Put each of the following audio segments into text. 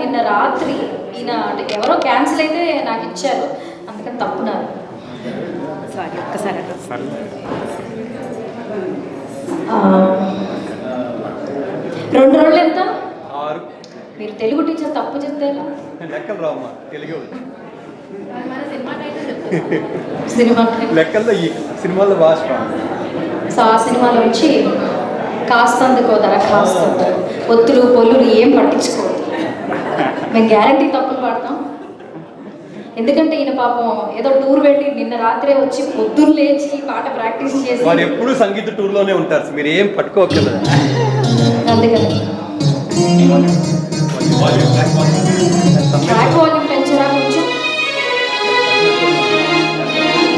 నిన్న రాత్రి ఈయన అంటే ఎవరో క్యాన్సిల్ అయితే నాకు ఇచ్చారు, అందుకని తప్పున్నారు. సారీ, ఒక్కసారి 2 రోజులు ఎంత? 6. మీరు తెలుగు టీచర్ తప్పు చెప్తే లెక్కలు రామ్మా, తెలుగు సినిమా లెక్కల్లో ఈ సినిమాలో భాష. సో ఆ సినిమాలో వచ్చి కాస్తందుకో దరఖాస్తు, ఒత్తులు పొల్లులు ఏం పట్టించుకోవద్దు, మేము గ్యారంటీ తప్పులు పడతాం. ఎందుకంటే ఈయన పాపం ఏదో టూర్ వెళ్ళి నిన్న రాత్రే వచ్చి పొద్దున్న లేచి పాట ప్రాక్టీస్ చేసి వారు ఎప్పుడు సంగీత టూర్లోనే ఉంటారు, మీరు ఏం పట్టుకోవట్లేదు. అందుకని ట్రాక్ వాల్యూమ్ పెంచరా కొంచెం.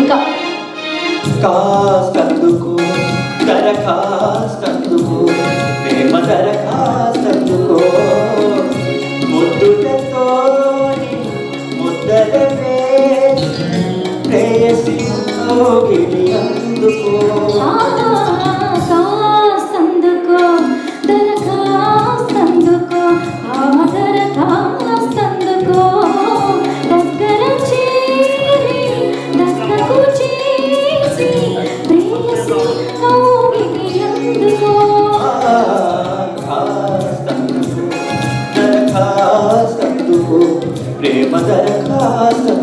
ఇంకా కాస్తందుకు దరఖాస్తు, ప్రేమ దరఖాస్తు, ముద్దులతో ముద్దల ప్రేయసి గిలి అందుకో. కాస్తందుకో దరఖాస్తు, ఆమె దరఖాస్తు, దగ్గర చేరి దగ్గరకు చేసి ప్రేయసి గిలి అందుకో. కాస్తందుకు దరఖాస్తు, ప్రేమ దరఖాస్తు.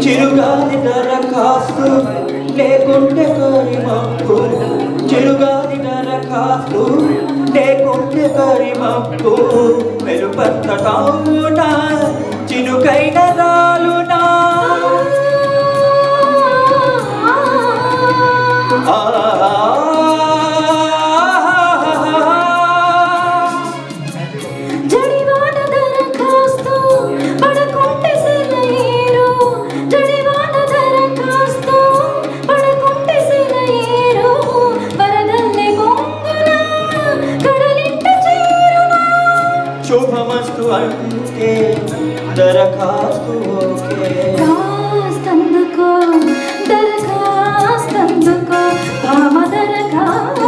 చిరుగాలి దరఖాస్తు లేకుంటే కరిమప్పు, చిరుగాలి దరఖాస్తు లేకుంటే కరిమప్పు, మెరుపట్టవునా చినుకైన రాలునా. శుభమస్తు అంటే దరఖాస్తు ఓకే. కాస్తందుకో దరఖాస్తు, ఆమె దరఖాస్తు.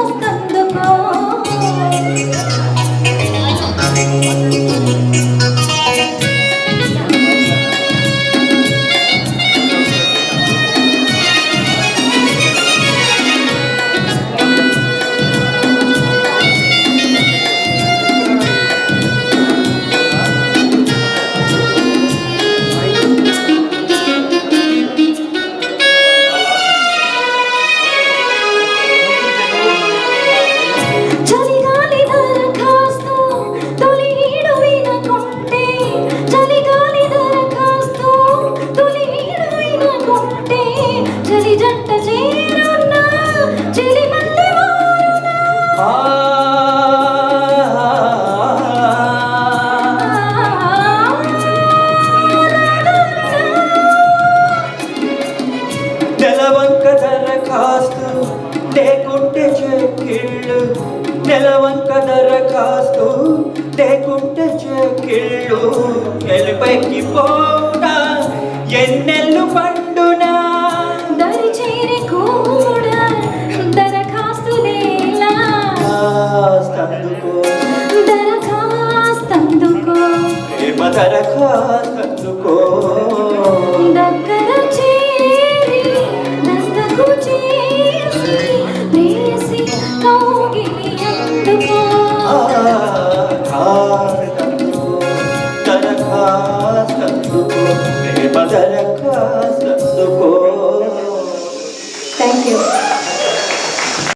నెలవంక దరఖాస్తు లేకుంటే చెక్కిళ్ళు, నెలవంక దరఖాస్తు లేకుంటే చెక్కిళ్ళు, ఎలిపైకి పో